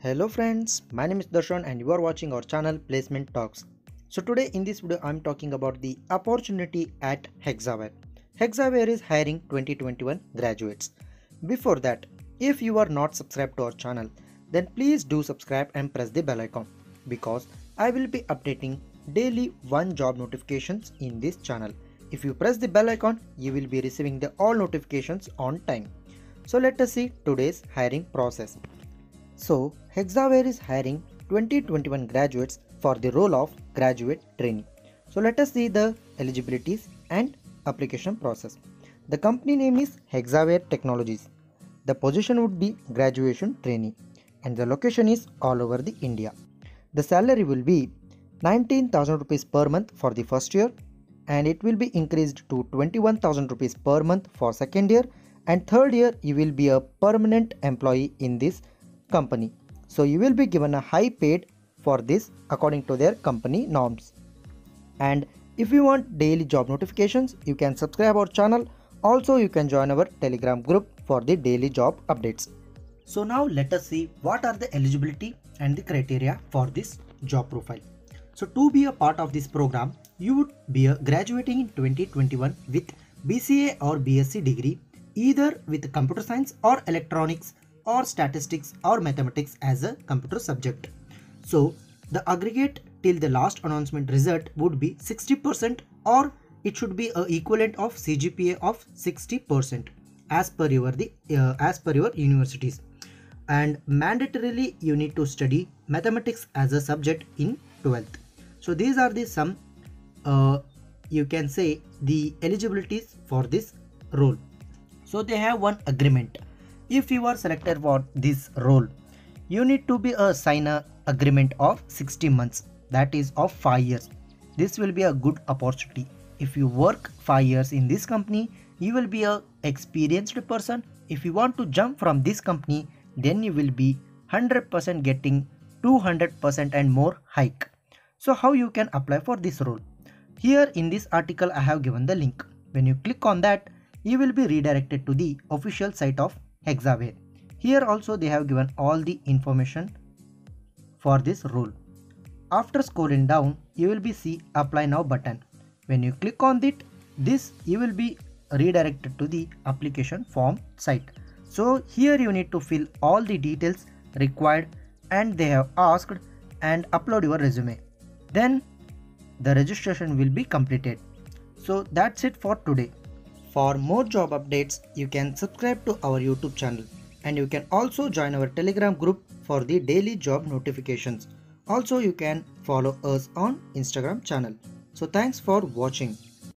Hello friends, my name is Darshan and you are watching our channel Placement Talks. So today in this video I am talking about the opportunity at Hexaware. Hexaware is hiring 2021 graduates. Before that, if you are not subscribed to our channel, then please do subscribe and press the bell icon because I will be updating daily one job notifications in this channel. If you press the bell icon, you will be receiving the all notifications on time. So let us see today's hiring process. So, Hexaware is hiring 2021 graduates for the role of Graduate Trainee. So, let us see the eligibilities and application process. The company name is Hexaware Technologies. The position would be Graduation Trainee and the location is all over the India. The salary will be 19,000 rupees per month for the first year and it will be increased to 21,000 rupees per month for second year, and third year you will be a permanent employee in this company. So you will be given a high paid for this according to their company norms. And if you want daily job notifications, you can subscribe our channel. Also you can join our Telegram group for the daily job updates. So now let us see what are the eligibility and the criteria for this job profile. So to be a part of this program, you would be graduating in 2021 with BCA or B.Sc degree, either with computer science or electronics or statistics or mathematics as a computer subject. So the aggregate till the last announcement result would be 60%, or it should be a equivalent of CGPA of 60% as per your universities. And mandatorily you need to study mathematics as a subject in 12th. So these are the some you can say the eligibilities for this role. So they have one agreement. If you are selected for this role, you need to be sign a agreement of 60 months, that is of 5 years. This will be a good opportunity. If you work 5 years in this company, you will be a experienced person. If you want to jump from this company, then you will be 100% getting 200% and more hike. So how you can apply for this role? Here in this article I have given the link. When you click on that, you will be redirected to the official site of Hexaware. Here also they have given all the information for this role. After scrolling down, you will be see apply now button. When you click on this you will be redirected to the application form site. So here you need to fill all the details required and they have asked and upload your resume. Then the registration will be completed. So that's it for today. For more job updates, you can subscribe to our YouTube channel and you can also join our Telegram group for the daily job notifications. Also, you can follow us on Instagram channel. So thanks for watching.